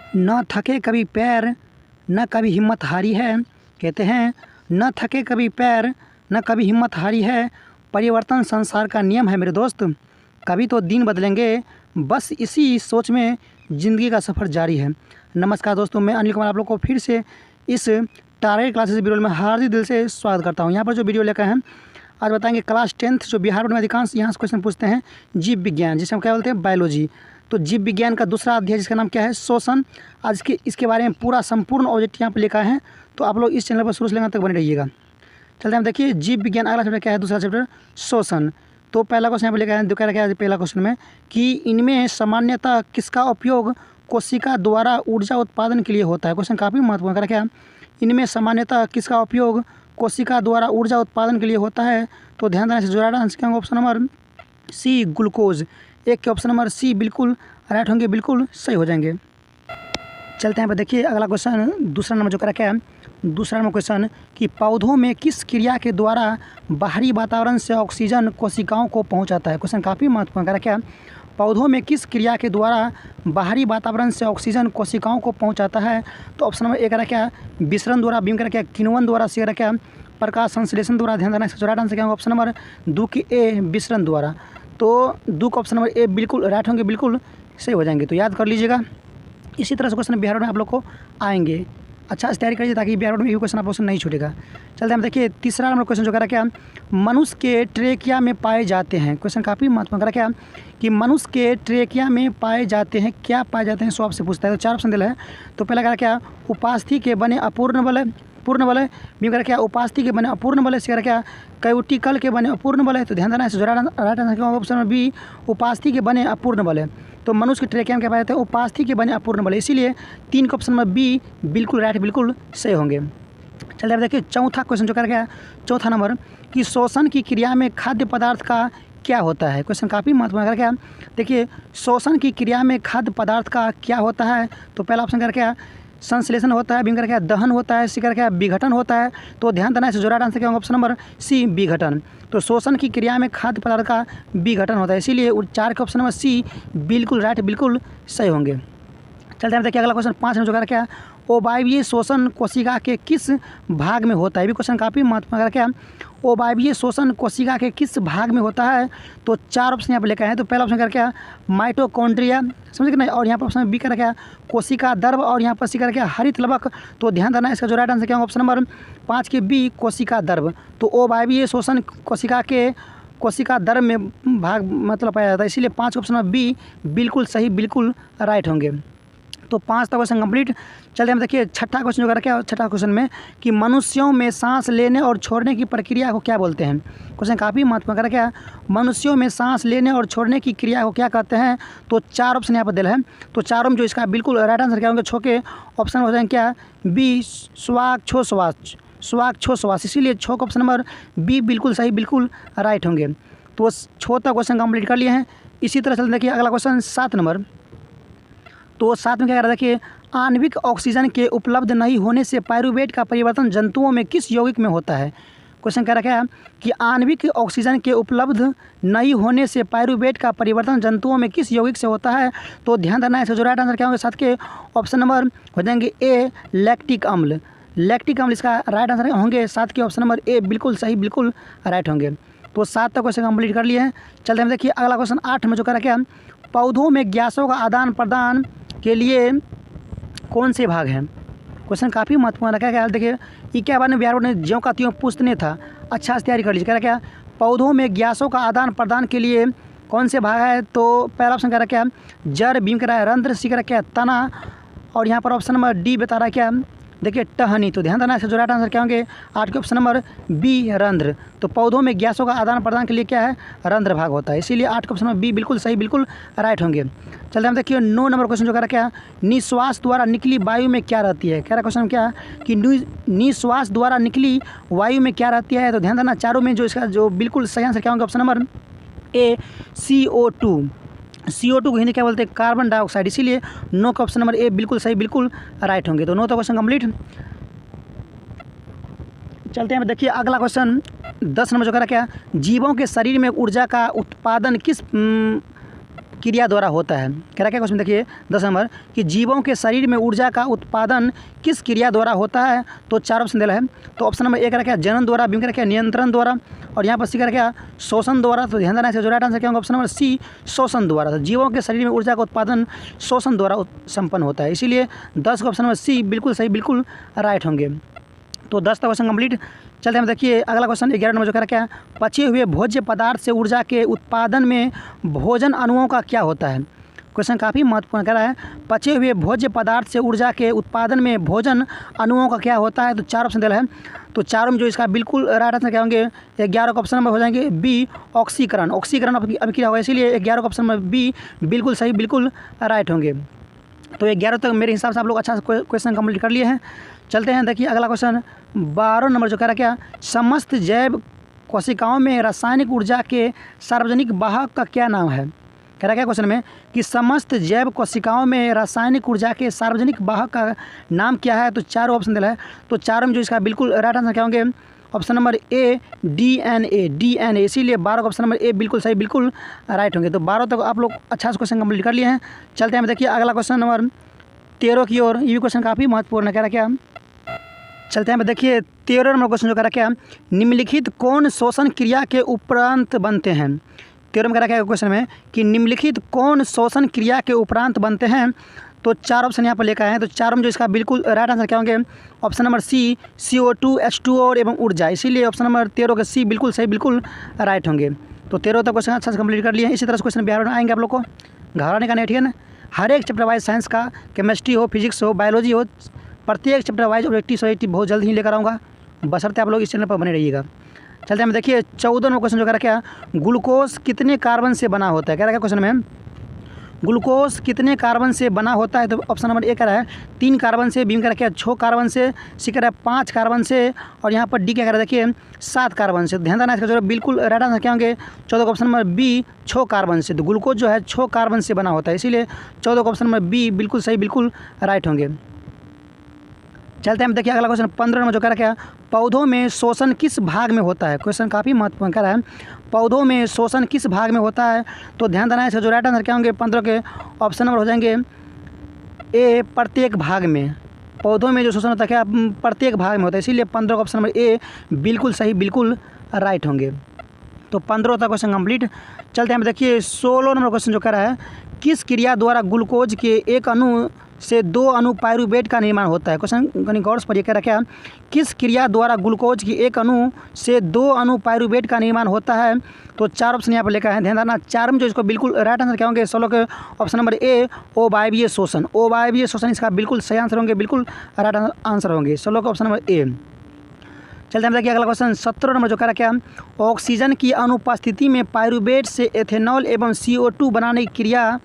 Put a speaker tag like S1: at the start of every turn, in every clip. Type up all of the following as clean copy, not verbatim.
S1: न थके कभी पैर न कभी हिम्मत हारी है। कहते हैं न थके कभी पैर न कभी हिम्मत हारी है, परिवर्तन संसार का नियम है मेरे दोस्त, कभी तो दिन बदलेंगे, बस इसी सोच में ज़िंदगी का सफ़र जारी है। नमस्कार दोस्तों, मैं अनिल कुमार आप लोग को फिर से इस टारगेट क्लासेस वीडियो में हार्दिक दिल से स्वागत करता हूं। यहाँ पर जो वीडियो लेकर हैं आज बताएंगे क्लास 10th जो बिहार बोर्ड में अधिकांश यहाँ से क्वेश्चन पूछते हैं जीव विज्ञान, जिसे हम क्या बोलते हैं बायोलॉजी। तो जीव विज्ञान का दूसरा अध्याय जिसका नाम क्या है शोषण। आज इसके बारे में पूरा संपूर्ण ऑब्जेक्ट यहाँ पर लिखा है, तो आप लोग इस चैनल पर शुरू से लेकर तक बने रहिएगा। चलते हैं देखिए जीव विज्ञान अगला चैप्टर क्या है, दूसरा चैप्टर शोषण। तो पहला क्वेश्चन यहाँ पर लिखा है, कह रखा है पहला क्वेश्चन में कि इनमें सामान्यतः किसका उपयोग कोशिका द्वारा ऊर्जा उत्पादन के लिए होता है। क्वेश्चन काफ़ी महत्वपूर्ण कर रखा है, इनमें सामान्यतः किसका उपयोग कोशिका द्वारा ऊर्जा उत्पादन के लिए होता है। तो ध्यान देने से जो राइट आंसर क्या ऑप्शन नंबर सी ग्लूकोज, एक के ऑप्शन नंबर सी बिल्कुल राइट होंगे, बिल्कुल सही हो जाएंगे। चलते हैं पर देखिए अगला क्वेश्चन दूसरा नंबर जो कर रखा है, दूसरा नंबर क्वेश्चन कि पौधों में किस क्रिया के द्वारा बाहरी वातावरण से ऑक्सीजन कोशिकाओं को पहुंचाता है। क्वेश्चन काफ़ी महत्वपूर्ण कर रखा है, पौधों में किस क्रिया के द्वारा बाहरी वातावरण से ऑक्सीजन कोशिकाओं को पहुंचाता है। तो ऑप्शन नंबर एक रखा है विसरण द्वारा, बीम कर किण्वन द्वारा, सी रखा है प्रकाश संश्लेषण द्वारा। ध्यान देना है राइट आंसर क्या होगा ऑप्शन नंबर दो की ए विसरण द्वारा। तो दो का ऑप्शन नंबर ए बिल्कुल राइट होंगे, बिल्कुल सही हो जाएंगे। तो याद कर लीजिएगा, इसी तरह से क्वेश्चन बिहार में आप लोग को आएंगे, अच्छा से तैयारी करिए ताकि बिहार में ये क्वेश्चन आप लोग से नहीं छूटेगा। चलते हैं देखिए तीसरा नंबर क्वेश्चन जो करा क्या मनुष्य के ट्रेकिया में पाए जाते हैं। क्वेश्चन काफ़ी महत्वपूर्ण करा क्या कि मनुष्य के ट्रेकिया में पाए जाते हैं, क्या पाए जाते हैं सो आपसे पूछता है। तो चार ऑप्शन दिला है, तो पहला करा क्या उपास्थि के बने अपूर्ण बल, पूर्ण बल है, बी करा क्या उपास्थि के बने अपूर्ण बल है, सी करा क्या कैउटिकल के बने अपूर्ण बल है। तो ध्यान देना है right answer option number B उपास्थि के बने अपूर्ण बल है। तो मनुष्य के ट्रेकिया में क्या पाए जाते हैं उपास्थि के बने अपूर्ण बल, इसीलिए तीन का ऑप्शन नंबर बी बिल्कुल राइट, बिल्कुल सही होंगे। चलिए अब देखिए चौथा क्वेश्चन जो कर गया चौथा नंबर कि शोषण की क्रिया में खाद्य पदार्थ का क्या होता है। क्वेश्चन काफ़ी महत्वपूर्ण कर क्या देखिए शोषण की क्रिया में खाद्य पदार्थ का क्या होता है। तो पहला ऑप्शन कर क्या संश्लेषण होता है, बी कर क्या दहन होता है, सी कर क्या विघटन होता है। तो ध्यान देना है जो राइट आंसर क्या होगा ऑप्शन नंबर सी विघटन। तो शोषण की क्रिया में खाद्य पदार्थ का विघटन होता है, इसीलिए चार के ऑप्शन नंबर सी बिल्कुल राइट, बिल्कुल सही होंगे। चलते हैं देखिए अगला क्वेश्चन 5 में जो कर क्या ओवायवीय शोषण कोशिका के किस भाग में होता है। भी क्वेश्चन काफ़ी महत्वपूर्ण कर क्या ओवायवीय शोषण कोशिका के किस भाग में होता है। तो चार ऑप्शन यहाँ पर लेकर हैं, तो पहला ऑप्शन कर क्या माइटोकॉन्ड्रिया, समझ के नहीं, और यहाँ पर ऑप्शन बी कर क्या कोशिका द्रव, और यहाँ पर सी कर क्या हरित लवक। तो ध्यान देना इसका जो राइट आंसर क्या होगा ऑप्शन नंबर 5 के बी कोशिका द्रव। तो ओवायवीय शोषण कोशिका द्रव में भाग मतलब पाया जाता है, इसीलिए 5 ऑप्शन नंबर बी बिल्कुल सही, बिल्कुल राइट होंगे। तो 5 तक क्वेश्चन कंप्लीट। चलते हम देखिए छठा क्वेश्चन जो कर क्या छठा क्वेश्चन में कि मनुष्यों में सांस लेने और छोड़ने की प्रक्रिया को क्या बोलते हैं। क्वेश्चन काफ़ी महत्वपूर्ण कर क्या मनुष्यों में सांस लेने और छोड़ने की क्रिया को क्या कहते हैं। तो चार ऑप्शन यहाँ पर दिल है, तो चारों में जो इसका बिल्कुल राइट आंसर क्या होंगे छो के ऑप्शन हो जाएंगे क्या बी श्वास, इसीलिए छो का ऑप्शन नंबर बी बिल्कुल सही, बिल्कुल राइट होंगे। तो छो तक क्वेश्चन कंप्लीट कर लिए हैं। इसी तरह चलते देखिए अगला क्वेश्चन 7 नंबर। तो 7 में क्या कह रहा है देखिए आणविक ऑक्सीजन के उपलब्ध नहीं होने से पायरुवेट का परिवर्तन जंतुओं में किस यौगिक में होता है। क्वेश्चन कह रहा है कि आणविक ऑक्सीजन के उपलब्ध नहीं होने से पायरुवेट का परिवर्तन जंतुओं में किस यौगिक से होता है। तो ध्यान देना है जो राइट आंसर क्या होंगे 7 के ऑप्शन नंबर हो जाएंगे ए लैक्टिक अम्ल, इसका राइट आंसर होंगे 7 के ऑप्शन नंबर ए बिल्कुल सही, बिल्कुल राइट होंगे। तो 7 तक क्वेश्चन कंप्लीट कर लिए हैं। चलते हम देखिए अगला क्वेश्चन 8 में जो कर रखा पौधों में गैसों का आदान प्रदान के लिए कौन से भाग हैं। क्वेश्चन काफ़ी महत्वपूर्ण रखा गया। देखिए ये क्या बात बिहार बोर्ड ने ज्यों का त्यों पूछने था, अच्छा से तैयारी कर लीजिए। कह रहा क्या पौधों में गैसों का आदान प्रदान के लिए कौन से भाग है। तो पहला ऑप्शन कह रहा क्या जड़, बीम कह रहा है रंध्र, सी कह रहा क्या तना, और यहाँ पर ऑप्शन नंबर डी बता रहा है क्या देखिए टहनी। तो ध्यान देना है जो राइट आंसर क्या होंगे 8 के ऑप्शन नंबर बी रंध्र। तो पौधों में गैसों का आदान प्रदान के लिए क्या है रंध्र भाग होता है, इसीलिए 8 के ऑप्शन नंबर बी बिल्कुल सही, बिल्कुल राइट होंगे। चलते हम देखिए 9 नंबर क्वेश्चन जो कह रहा क्या निश्वास द्वारा निकली वायु में क्या रहती है। कह रहा क्वेश्चन क्या कि निश्वास द्वारा निकली वायु में क्या रहती है। तो ध्यान देना चारों में जो इसका जो बिल्कुल सही आंसर क्या होंगे ऑप्शन नंबर ए CO2 को हिंदी क्या बोलते हैं कार्बन डाइऑक्साइड, इसीलिए 9 का ऑप्शन नंबर ए बिल्कुल सही, बिल्कुल राइट होंगे। तो 9 का क्वेश्चन कंप्लीट। चलते हैं देखिए अगला क्वेश्चन 10 नंबर जो कह रहा क्या जीवों के शरीर में ऊर्जा का उत्पादन क्रिया द्वारा होता है। कह रहा क्या क्वेश्चन देखिए 10 नंबर कि जीवों के शरीर में ऊर्जा का उत्पादन किस क्रिया द्वारा होता है, तो 4 ऑप्शन दिया है। तो ऑप्शन नंबर ए कह रहा क्या जनन द्वारा, बी कह रहा क्या नियंत्रण द्वारा, और यहाँ पर सी कह रहा क्या शोषण द्वारा। तो ध्यान देना है, जो राइट आंसर क्या होगा ऑप्शन नंबर सी शोषण द्वारा। तो जीवों के शरीर में ऊर्जा का उत्पादन शोषण द्वारा संपन्न होता है, इसीलिए 10 का ऑप्शन नंबर सी बिल्कुल सही, बिल्कुल राइट होंगे। तो 10 का क्वेश्चन कंप्लीट। चलते हैं देखिए अगला क्वेश्चन 11 नंबर जो कह रहा क्या पचे हुए भोज्य पदार्थ से ऊर्जा के उत्पादन में भोजन अणुओं का क्या होता है। क्वेश्चन काफ़ी महत्वपूर्ण कह रहा है, पचे हुए भोज्य पदार्थ से ऊर्जा के उत्पादन में भोजन अणुओं का क्या होता है। तो 4 ऑप्शन दिया है, तो चारों में जो इसका बिल्कुल राइट आंसर क्या होंगे 11 का ऑप्शन नंबर हो जाएंगे बी ऑक्सीकरण। ऑक्सीकरण अभी क्या होगा, इसीलिए 11 का ऑप्शन नंबर बी बिल्कुल सही, बिल्कुल राइट होंगे। तो 11 तक मेरे हिसाब से आप लोग अच्छा क्वेश्चन कंप्लीट कर लिए हैं। चलते हैं देखिए अगला क्वेश्चन 12 नंबर जो कह रहा क्या समस्त जैव कोशिकाओं में रासायनिक ऊर्जा के सार्वजनिक वाहक का क्या नाम है। कह रहा क्या क्वेश्चन में कि समस्त जैव कोशिकाओं में रासायनिक ऊर्जा के सार्वजनिक वाहक का नाम क्या है। तो 4 ऑप्शन दिया है, तो चारों में जो इसका बिल्कुल राइट आंसर क्या होंगे ऑप्शन नंबर ए DNA, इसीलिए 12 का ऑप्शन नंबर ए बिल्कुल सही, बिल्कुल राइट होंगे। तो 12 तक आप लोग अच्छा से क्वेश्चन कंप्लीट कर लिए हैं। चलते हैं देखिए अगला क्वेश्चन नंबर 13 की ओर। ये भी क्वेश्चन काफ़ी महत्वपूर्ण है। कह रहा क्या चलते हैं देखिए 13 नंबर क्वेश्चन जो कह रहा क्या निम्नलिखित कौन शोषण क्रिया के उपरांत बनते हैं। 13 में कह रहा क्या क्वेश्चन में कि निम्नलिखित कौन शोषण क्रिया के उपरांत बनते हैं। तो 4 ऑप्शन यहाँ पर लेकर आए हैं। तो चारों में जो इसका बिल्कुल राइट आंसर क्या होंगे option number C CO2 H2O और एवं ऊर्जा, इसीलिए ऑप्शन नंबर 13 के सी बिल्कुल सही, बिल्कुल राइट होंगे। तो 13 तक क्वेश्चन अच्छा से कंप्लीट कर लिए हैं। इसी तरह से क्वेश्चन बिहार में आएंगे आप लोग को, घबराने का नहीं, ठीक है ना। हर एक चैप्टर वाइज साइंस का, केमिस्ट्री हो, फिजिक्स हो, बायोलॉजी हो, प्रत्येक चैप्टर वाइज ऑब्जेक्टिव सब्जेक्टिव बहुत जल्द ही लेकर आऊँगा, बशर्ते आप लोग इस चैनल पर बने रहिएगा। चलते हैं देखिए 14 नंबर क्वेश्चन जो कह रहा क्या ग्लूकोज कितने कार्बन से बना होता है। कह रहा क्या क्वेश्चन में ग्लूकोज कितने कार्बन से बना होता है। तो ऑप्शन नंबर ए कह रहा है 3 कार्बन से, बी में कह रहा है 6 कार्बन से, सी कह रहा है 5 कार्बन से, और यहाँ पर डी क्या कह रहा है देखिए 7 कार्बन से। ध्यान देना इसका जो बिल्कुल राइट आंसर क्या होंगे 14 का ऑप्शन नंबर बी 6 कार्बन से। तो ग्लूकोज जो है 6 कार्बन से बना होता है, इसीलिए 14 का ऑप्शन नंबर बी बिल्कुल सही, बिल्कुल राइट होंगे। चलते हैं देखिए अगला क्वेश्चन 15 में जो कह रहा क्या पौधों में शोषण किस भाग में होता है। क्वेश्चन काफ़ी महत्वपूर्ण कह रहा है, पौधों में शोषण किस भाग में होता है। तो ध्यान देना है इसका जो राइट आंसर क्या होंगे 15 के ऑप्शन नंबर हो जाएंगे ए प्रत्येक भाग में। पौधों में जो शोषण होता है क्या प्रत्येक भाग में होता है, इसीलिए 15 का ऑप्शन नंबर ए बिल्कुल सही, बिल्कुल राइट होंगे। तो 15 तक क्वेश्चन कंप्लीट। चलते हैं देखिए 16 नंबर क्वेश्चन जो कह रहा है किस क्रिया द्वारा ग्लूकोज के एक अणु से 2 अणु पायरुवेट का निर्माण होता है। क्वेश्चन कहीं गौर से पढ़िए, कह रहा क्या किस क्रिया द्वारा ग्लूकोज की एक अणु से 2 अणु पायरुवेट का निर्माण होता है। तो 4 ऑप्शन यहाँ पर लेकर हैं, ध्यान देना 4 में जो इसको बिल्कुल राइट आंसर क्या होंगे 16 के ऑप्शन नंबर ए अवायवीय शोषण। अवायवीय शोषण इसका बिल्कुल सही आंसर होंगे, बिल्कुल राइट आंसर होंगे 16 का ऑप्शन नंबर ए। चलते हैं देखिए अगला क्वेश्चन 17 नंबर जो कह रहा क्या ऑक्सीजन की अनुपस्थिति में पायरुवेट से एथेनॉल एवं CO2 बनाने की क्रिया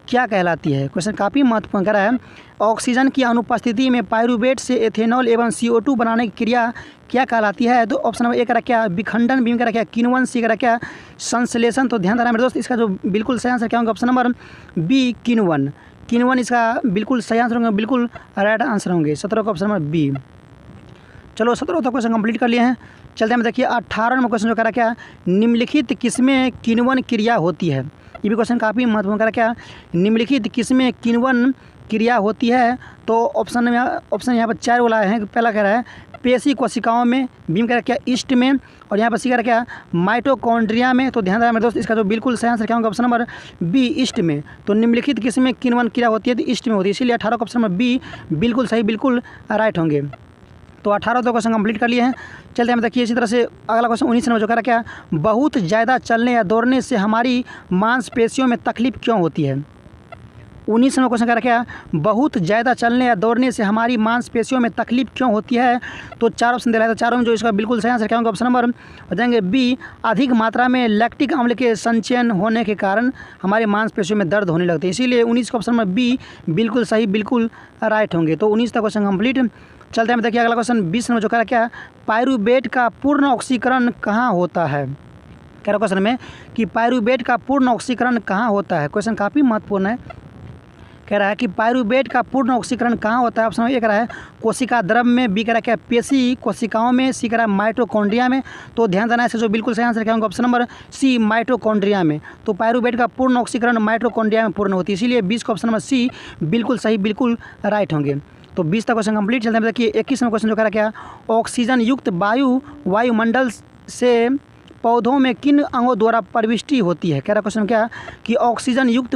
S1: क्या कहलाती है। क्वेश्चन काफ़ी महत्वपूर्ण कह रहा है, ऑक्सीजन की अनुपस्थिति में पायरुवेट से एथेनॉल एवं CO2 बनाने की क्रिया क्या कहलाती है। तो ऑप्शन नंबर ए कह रहा क्या विखंडन, बी कह रहा क्या किण्वन, सी कह रहा क्या संश्लेषण। तो ध्यान देना मेरे दोस्त, इसका जो बिल्कुल सही आंसर क्या होगा ऑप्शन नंबर बी किण्वन। किण्वन इसका बिल्कुल सही आंसर होंगे, बिल्कुल राइट आंसर होंगे 17 का ऑप्शन नंबर बी। चलो 17 तक क्वेश्चन कंप्लीट कर लिए हैं। चलते हैं देखिए 18 नंबर क्वेश्चन जो कह रहा क्या निम्नलिखित किसमें किण्वन क्रिया होती है। ये भी क्वेश्चन काफ़ी महत्वपूर्ण कह रहा क्या निम्नलिखित किसमें किण्वन क्रिया होती है। तो ऑप्शन यहाँ पर 4 वाला है। पहला कह रहा है पेशी कोशिकाओं में, बी कह रहा क्या ईस्ट में, और यहाँ पर सी कह रहा क्या माइटोकॉन्ड्रिया में। तो ध्यान देना मेरे दोस्त, इसका जो बिल्कुल सही आंसर क्या होगा ऑप्शन नंबर बी ईस्ट में। तो निम्नलिखित किसमें किण्वन क्रिया होती है, तो ईस्ट में होती है, इसीलिए 18 का ऑप्शन नंबर बी बिल्कुल सही, बिल्कुल राइट होंगे। तो 18 तो क्वेश्चन कंप्लीट कर लिए हैं। चलते हैं देखिए इसी तरह से अगला क्वेश्चन 19 नंबर जो कह रहा क्या बहुत ज़्यादा चलने या दौड़ने से हमारी मांसपेशियों में तकलीफ क्यों होती है। 19 नंबर क्वेश्चन कह रहा क्या बहुत ज़्यादा चलने या दौड़ने से हमारी मांसपेशियों में तकलीफ क्यों होती है। तो 4 ऑप्शन दे रहा है, तो चारों में जो इसका बिल्कुल सही आंसर क्या होगा ऑप्शन नंबर हो जाएंगे बी अधिक मात्रा में लैक्टिक अम्ल के संचयन होने के कारण हमारे मांसपेशियों में दर्द होने लगते हैं, इसीलिए 19 का ऑप्शन नंबर बी बिल्कुल सही, बिल्कुल राइट होंगे। तो 19 तक क्वेश्चन कंप्लीट। चलते हैं देखिए अगला क्वेश्चन 20 नंबर जो कह रहा क्या पायरुवेट का पूर्ण ऑक्सीकरण कहाँ होता है। कह रहा क्वेश्चन में कि पायरुवेट का पूर्ण ऑक्सीकरण कहाँ होता है। क्वेश्चन काफ़ी महत्वपूर्ण है। कह रहा है कि पायरुवेट का पूर्ण ऑक्सीकरण कहाँ होता है। ऑप्शन ए कह रहा है कोशिका द्रव में, बी कह रहा है क्या पेशी कोशिकाओं में, सी कह रहा है माइटोकॉन्ड्रिया में। तो ध्यान देना है, जो बिल्कुल सही आंसर क्या होगा ऑप्शन नंबर सी माइटोकॉन्ड्रिया में। तो पायरुवेट का पूर्ण ऑक्सीकरण माइटोकॉन्ड्रिया में पूर्ण होती है, इसीलिए 20 का ऑप्शन नंबर सी बिल्कुल सही, बिल्कुल राइट होंगे। तो 20 तक क्वेश्चन कंप्लीट। चलते हैं देखिए 21 नंबर क्वेश्चन जो कह रहा है क्या ऑक्सीजन युक्त वायुमंडल से पौधों में किन अंगों द्वारा प्रविष्टि होती है। कह रहा क्वेश्चन क्या कि ऑक्सीजन युक्त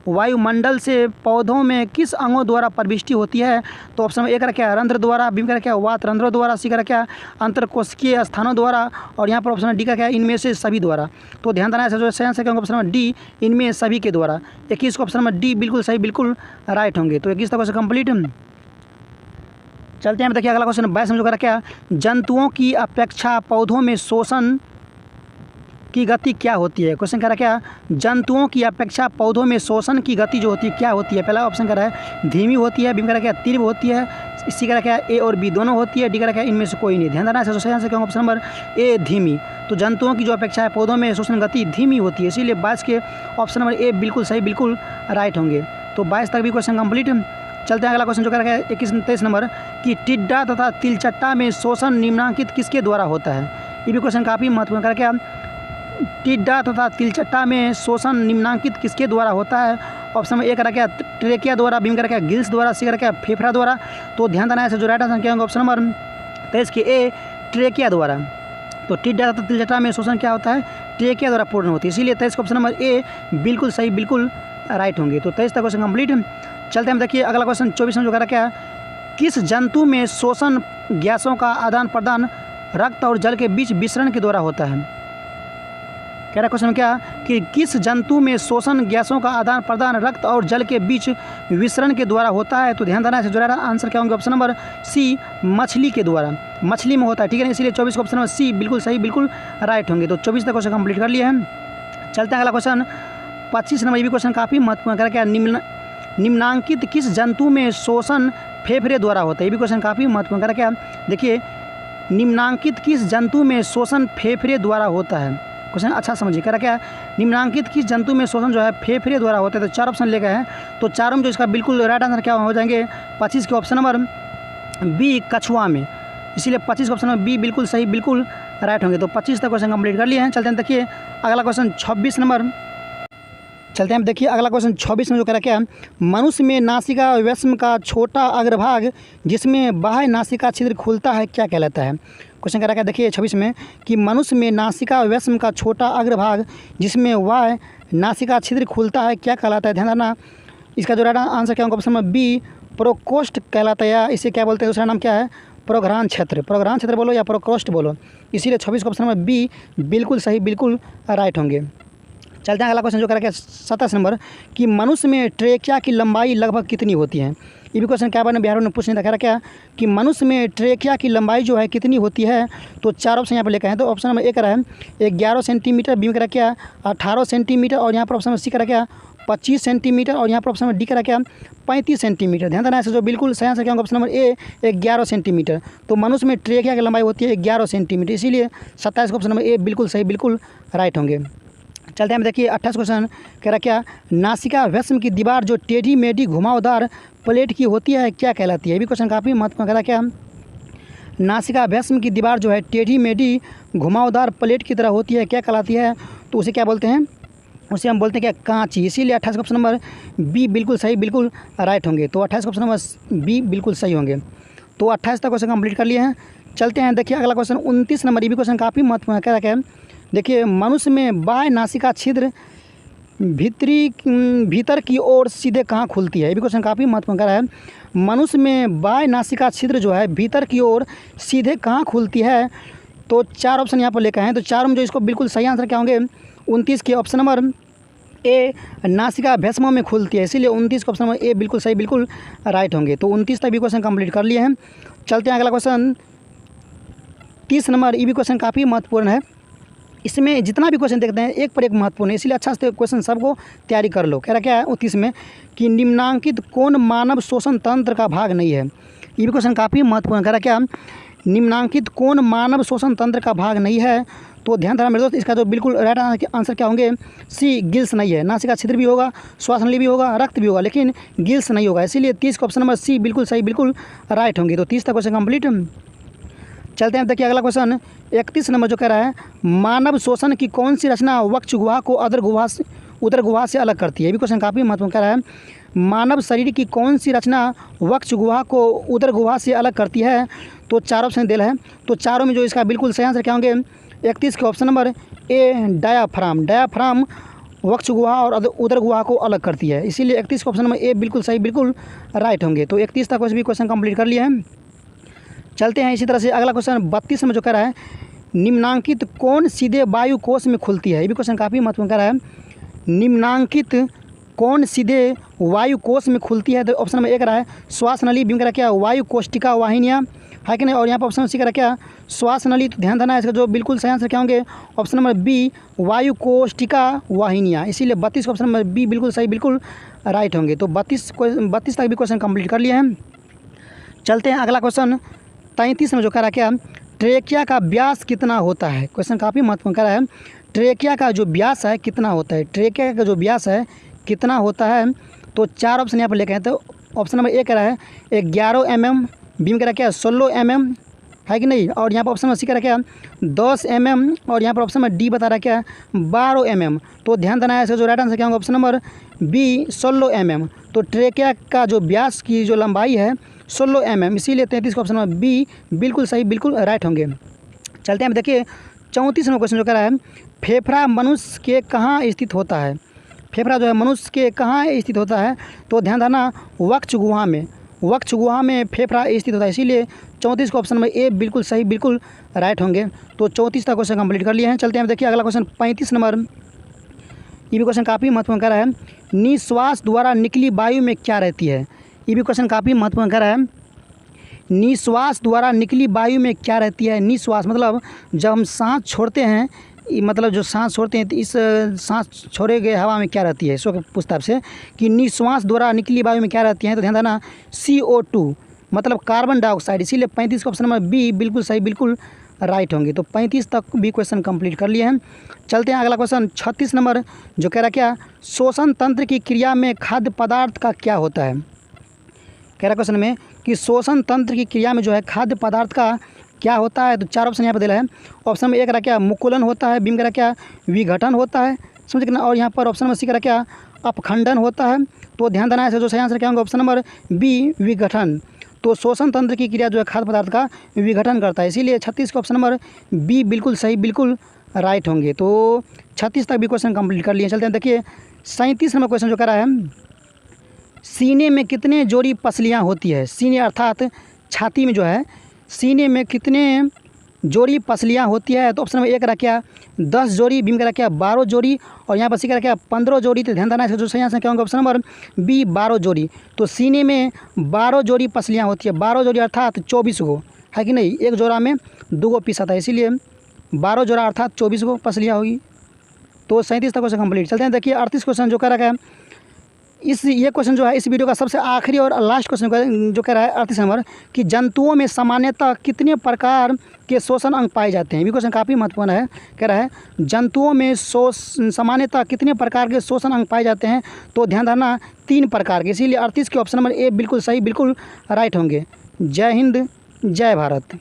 S1: वायुमंडल से पौधों में किस अंगों द्वारा प्रविष्टि होती है। तो ऑप्शन ए कह क्या रंध्र द्वारा, बी कह क्या वात रंध्रों द्वारा, सी कह क्या अंतरकोशिकीय स्थानों द्वारा, और यहाँ पर ऑप्शन डी का क्या इनमें से सभी द्वारा। तो ध्यान देना है, जो सही आंसर क्या होगा ऑप्शन नंबर डी इनमें सभी के द्वारा। 21 को ऑप्शन नंबर डी बिल्कुल सही, बिल्कुल राइट होंगे। तो 21 तक क्वेश्चन कंप्लीट। चलते हैं देखिए अगला क्वेश्चन 22 में जो कह रहा क्या जंतुओं की अपेक्षा पौधों में शोषण की गति क्या होती है। क्वेश्चन कह रहा क्या जंतुओं की अपेक्षा पौधों में शोषण की गति जो होती है क्या होती है। पहला ऑप्शन कह रहा है धीमी होती है, बी कह रहा क्या तीव्र होती है, इसी कह रहा क्या ए और बी दोनों होती है, डी कह रहा क्या इनमें से कोई नहीं। ध्यान देना है, सही आंसर क्या ऑप्शन नंबर ए धीमी। तो जंतुओं की जो अपेक्षा है पौधों में शोषण गति धीमी होती है, इसीलिए 22 के ऑप्शन नंबर ए बिल्कुल सही, बिल्कुल राइट होंगे। तो 22 तक भी क्वेश्चन कंप्लीट। चलते हैं अगला क्वेश्चन जो कह रहा है 23 नंबर कि टिड्डा तथा तिलचट्टा में शोषण निम्नांकित किसके द्वारा होता है। ये भी क्वेश्चन काफ़ी महत्वपूर्ण कर क्या टिड्डा तथा तिलचट्टा में शोषण निम्नांकित किसके द्वारा होता है। ऑप्शन ए करा क्या ट्रेकिया द्वारा, बी करा क्या गिल्स द्वारा, सी करा क्या फेफड़ा द्वारा। तो ध्यान देना है, जो राइट आंसर क्या होगा ऑप्शन नंबर 23 के ए ट्रेकिया द्वारा। तो टिड्डा तथा तिलचट्टा में शोषण क्या होता है ट्रेकिया द्वारा पूर्ण होती है, इसीलिए 23 का ऑप्शन नंबर ए बिल्कुल सही, बिल्कुल राइट होंगे। तो 23 तक क्वेश्चन कंप्लीट। चलते हैं देखिए अगला क्वेश्चन 24 में जो कह रहा क्या किस जंतु में शोषण गैसों का आदान प्रदान रक्त और जल के बीच विसरण के द्वारा होता है। कह रहा क्वेश्चन क्या कि किस जंतु में शोषण गैसों का आदान प्रदान रक्त और जल के बीच विसरण के द्वारा होता है। तो ध्यान देना है, जो आंसर क्या होंगे ऑप्शन नंबर सी मछली के द्वारा, मछली में होता है, ठीक है ना, इसलिए 24 का ऑप्शन नंबर सी बिल्कुल सही, बिल्कुल राइट होंगे। तो 24 तक क्वेश्चन कंप्लीट कर लिए हैं। चलते हैं अगला क्वेश्चन 25 नंबर, ये भी क्वेश्चन काफ़ी महत्वपूर्ण। कह रहा क्या निम्नांकित किस जंतु में शोषण फेफड़े द्वारा होता है। ये भी क्वेश्चन काफ़ी महत्वपूर्ण। कह रहा क्या देखिए निम्नांकित किस जंतु में शोषण फेफड़े द्वारा होता है। क्वेश्चन अच्छा समझिए, कह रहा क्या निम्नांकित किस जंतु में शोषण जो है फेफड़े द्वारा होता है। तो 4 ऑप्शन लेकर हैं, तो चारों में जो इसका बिल्कुल राइट आंसर क्या हो जाएंगे 25 के ऑप्शन नंबर बी कछुआ में, इसीलिए 25 का ऑप्शन नंबर बी बिल्कुल सही, बिल्कुल राइट होंगे। तो 25 तक क्वेश्चन कंप्लीट कर लिए हैं। चलते हैं देखिए अगला क्वेश्चन 26 नंबर। चलते हैं देखिए अगला क्वेश्चन 26 में जो कह रहा क्या मनुष्य में नासिका व्यस्म का छोटा अग्रभाग जिसमें बाह्य नासिका छिद्र खुलता है क्या कहलाता है। क्वेश्चन कह रहा है देखिए 26 में कि मनुष्य में नासिका व्यस्म का छोटा अग्रभाग जिसमें बाह्य नासिका छिद्र खुलता है क्या कहलाता है। ध्यान देना, इसका जो राइट आंसर क्या होगा ऑप्शन नंबर बी प्रोकोस्ट कहलाता है, या इसे क्या बोलते हैं दूसरा नाम क्या है प्रोघ्राण क्षेत्र, प्रोघ्राण क्षेत्र बोलो या प्रोकोस्ट बोलो, इसीलिए 26 का ऑप्शन नंबर बी बिल्कुल सही, बिल्कुल राइट होंगे। चलते हैं अगला क्वेश्चन जो कह रहा है 27 नंबर कि मनुष्य में ट्रेकिया की लंबाई लगभग कितनी होती है। ये भी क्वेश्चन क्या बार बिहार में पूछने कह रहा क्या कि मनुष्य में ट्रेकिया की लंबाई जो है कितनी होती है। तो 4 ऑप्शन यहाँ पर लेकर हैं, तो ऑप्शन नंबर ए कह रहा है 11 सेंटीमीटर, बी कह रहा क्या 18 सेंटीमीटर, और यहाँ पर ऑप्शन नंबर सी कह रहा क्या 25 सेंटीमीटर, और यहाँ पर ऑप्शन नंबर डी कह रहा क्या 35 सेंटीमीटर। ध्यान देना है, जो बिल्कुल सही आंसर क्या होगा ऑप्शन नंबर ए 11 सेंटीमीटर। तो मनुष्य में ट्रेकिया की लंबाई होती है 11 सेंटीमीटर, इसीलिए 27 का ऑप्शन नंबर ए बिल्कुल सही, बिल्कुल राइट होंगे। चलते हैं देखिए 28 क्वेश्चन कह रहा क्या नासिका व्यस्म की दीवार जो टेढ़ी मेढ़ी घुमावदार प्लेट की होती है क्या कहलाती है। ये भी क्वेश्चन काफ़ी महत्वपूर्ण। कह रहा क्या नासिका व्यस्म की दीवार जो है टेढ़ी मेढ़ी घुमावदार प्लेट की तरह होती है क्या कहलाती है। तो उसे क्या बोलते हैं, उसे हम बोलते हैं क्या कांची, इसीलिए 28 ऑप्शन नंबर बी बिल्कुल सही, बिल्कुल राइट होंगे। तो 28 ऑप्शन नंबर बी बिल्कुल सही होंगे। तो 28 तक क्वेश्चन कंप्लीट कर लिए हैं। चलते हैं देखिए अगला क्वेश्चन 29 नंबर, ये भी क्वेश्चन काफ़ी महत्वपूर्ण। कह रहा है देखिए मनुष्य में बाह्य नासिका छिद्र भीतर की ओर सीधे कहाँ खुलती है। ये भी क्वेश्चन काफ़ी महत्वपूर्ण। कह रहा है मनुष्य में बाह्य नासिका छिद्र जो है भीतर की ओर सीधे कहाँ खुलती है। तो 4 ऑप्शन यहाँ पर लेकर हैं, तो 4 में जो इसको बिल्कुल सही आंसर क्या होंगे 29 के ऑप्शन नंबर ए नासिका भस्म में खुलती है, इसीलिए 29 का ऑप्शन नंबर ए बिल्कुल सही, बिल्कुल राइट होंगे। तो 29 तक भी क्वेश्चन कंप्लीट कर लिए हैं। चलते हैं अगला क्वेश्चन 30 नंबर, ये भी क्वेश्चन काफ़ी महत्वपूर्ण है। इसमें जितना भी क्वेश्चन देखते हैं एक पर एक महत्वपूर्ण है, इसलिए अच्छा से क्वेश्चन सबको तैयारी कर लो। कह रहा क्या है 29 में कि निम्नांकित कौन मानव शोषण तंत्र का भाग नहीं है। ये भी क्वेश्चन काफ़ी महत्वपूर्ण। कह रहा क्या निम्नांकित कौन मानव शोषण तंत्र का भाग नहीं है। तो ध्यान देना मेरे दोस्त, इसका जो बिल्कुल राइट आंसर क्या होंगे, सी गिल्स नहीं है। नासिका छिद्र भी होगा, श्वास नली भी होगा, रक्त भी होगा, लेकिन गिल्स नहीं होगा। इसीलिए 30 का ऑप्शन नंबर सी बिल्कुल सही, बिल्कुल राइट होंगे। तो 30 तक क्वेश्चन कंप्लीट। चलते हैं, देखिए अगला क्वेश्चन 31 नंबर जो कह रहा है, मानव शोषण की कौन सी रचना वक्ष गुहा को उदर गुहा से अलग करती है। ये भी क्वेश्चन काफ़ी महत्वपूर्ण कह रहा है, मानव शरीर की कौन सी रचना वक्ष गुहा को उदर गुहा से अलग करती है। तो 4 ऑप्शन दिया है, तो चारों में जो इसका बिल्कुल सही आंसर क्या होंगे, 31 के option number A diaphragm. Diaphragm वक्ष गुहा और उदर गुहा को अलग करती है, इसीलिए 31 का ऑप्शन नंबर ए बिल्कुल सही, बिल्कुल राइट होंगे। तो 31 तक भी क्वेश्चन कंप्लीट कर लिए हैं। चलते हैं इसी तरह से अगला क्वेश्चन 32 में जो कह रहा है, निम्नांकित कौन सीधे वायु कोश में खुलती है। ये भी क्वेश्चन काफ़ी महत्वपूर्ण कह रहा है, निम्नांकित कौन सीधे वायु कोश में खुलती है। तो ऑप्शन नंबर ए कह रहा है श्वास नली, बी कह रहा क्या वायु कोष्टिका वाहिनियाँ, है कि नहीं। और यहाँ पर ऑप्शन सी कह रहा क्या श्वास नली। तो ध्यान देना है, इसका जो बिल्कुल सही आंसर क्या होंगे, ऑप्शन नंबर बी वायु कोष्टिका वाहिनियाँ। इसीलिए 32 का ऑप्शन नंबर बी बिल्कुल सही, बिल्कुल राइट होंगे। तो 32 तक भी क्वेश्चन कंप्लीट कर लिए हैं। चलते हैं अगला क्वेश्चन 33 में जो कह रहा क्या, ट्रेकिया का व्यास कितना होता है। क्वेश्चन काफ़ी महत्वपूर्ण कह रहा है, ट्रेकिया का जो व्यास है कितना होता है, ट्रेकिया का जो व्यास है कितना होता है। तो 4 ऑप्शन यहाँ पर लेके हैं, तो ऑप्शन नंबर ए कह रहा है 11 mm, बी में कह रहा क्या 16 mm, है कि नहीं। और यहाँ पर ऑप्शन नंबर सी कह रहा क्या 10 mm, और यहाँ पर ऑप्शन नंबर डी बता रहा क्या 12 mm। तो ध्यान देना है, इसका जो राइट आंसर क्या होगा, ऑप्शन नंबर बी 16 mm। तो ट्रेकिया का जो व्यास की जो लंबाई है 16 mm, इसीलिए 33 का ऑप्शन नंबर बी बिल्कुल सही, बिल्कुल राइट होंगे। चलते हैं, देखिए 34 में क्वेश्चन जो कह रहा है, फेफड़ा मनुष्य के कहाँ स्थित होता है। फेफड़ा जो है मनुष्य के कहाँ स्थित होता है। तो ध्यान देना वक्ष गुहा में, वक्ष गुहा में फेफड़ा स्थित होता है, इसीलिए 34 का ऑप्शन नंबर ए बिल्कुल सही, बिल्कुल राइट होंगे। तो 34 तक क्वेश्चन कंप्लीट कर लिए हैं। चलते हैं, देखिए अगला क्वेश्चन 35 नंबर, ये भी क्वेश्चन काफ़ी महत्वपूर्ण कर रहा है, निश्वास द्वारा निकली वायु में क्या रहती है। ये भी क्वेश्चन काफ़ी महत्वपूर्ण कर रहा है, निश्वास द्वारा निकली वायु में क्या रहती है। निश्वास मतलब जब हम सांस छोड़ते हैं, मतलब जो सांस छोड़ते हैं, तो इस सांस छोड़े गए हवा में क्या रहती है। इसको पूछता है आपसे कि निश्वास द्वारा निकली वायु में क्या रहती है। तो ध्यान देना CO2 मतलब कार्बन डाइऑक्साइड, इसीलिए 35 का ऑप्शन नंबर बी बिल्कुल सही, बिल्कुल राइट होंगे। तो 35 तक भी क्वेश्चन कंप्लीट कर लिए हैं। चलते हैं अगला क्वेश्चन 36 नंबर जो कह रहा क्या, शोषण तंत्र की क्रिया में खाद्य पदार्थ का क्या होता है। कह रहा क्वेश्चन में कि शोषण तंत्र की क्रिया में जो है खाद्य पदार्थ का क्या होता है। तो 4 ऑप्शन यहाँ पर दिया है, ऑप्शन में ए कह रहा क्या मुकुलन होता है, बी में कह रहा क्या विघटन होता है, समझ के ना। और यहाँ पर ऑप्शन में सी कह रहा क्या अपखंडन होता है। तो ध्यान देना है, जो सही आंसर क्या होगा, ऑप्शन नंबर बी विघटन। तो शोषण तंत्र की क्रिया जो है खाद्य पदार्थ का विघटन करता है, इसीलिए 36 का ऑप्शन नंबर बी बिल्कुल सही, बिल्कुल राइट होंगे। तो 36 तक भी क्वेश्चन कंप्लीट कर लिए। चलते हैं, देखिए 37 नंबर क्वेश्चन जो कह रहा है, सीने में कितने जोड़ी पसलियाँ होती है। सीने अर्थात छाती में जो है, सीने में कितने जोड़ी पसलियाँ होती है। तो ऑप्शन नंबर ए कह रहा क्या 10 जोड़ी, बी में कह रहा क्या 12 जोड़ी, और यहाँ पर सी कह रहा क्या 15 जोड़ी। तो ध्यान देना है, जो सही आंसर क्या होगा, ऑप्शन नंबर बी 12 जोड़ी। तो सीने में 12 जोड़ी पसलियाँ होती है, 12 जोड़ी अर्थात 24 गो, है कि नहीं। एक जोड़ा में 2 गो पीस आता है, इसीलिए 12 जोड़ा अर्थात 24 गो पसलियाँ होगी। तो 37 तक क्वेश्चन कंप्लीट। चलते हैं, देखिए 38 क्वेश्चन जो कह रहा है, ये क्वेश्चन जो है इस वीडियो का सबसे आखिरी और लास्ट क्वेश्चन जो कह रहा है 38 नंबर कि जंतुओं में सामान्यतः कितने प्रकार के शोषण अंग पाए जाते हैं। ये क्वेश्चन काफ़ी महत्वपूर्ण है, कह रहा है जंतुओं में सामान्यतः कितने प्रकार के शोषण अंग पाए जाते हैं। तो ध्यान रखना 3 प्रकार के, इसीलिए 38 के ऑप्शन नंबर ए बिल्कुल सही, बिल्कुल राइट होंगे। जय हिंद, जय भारत।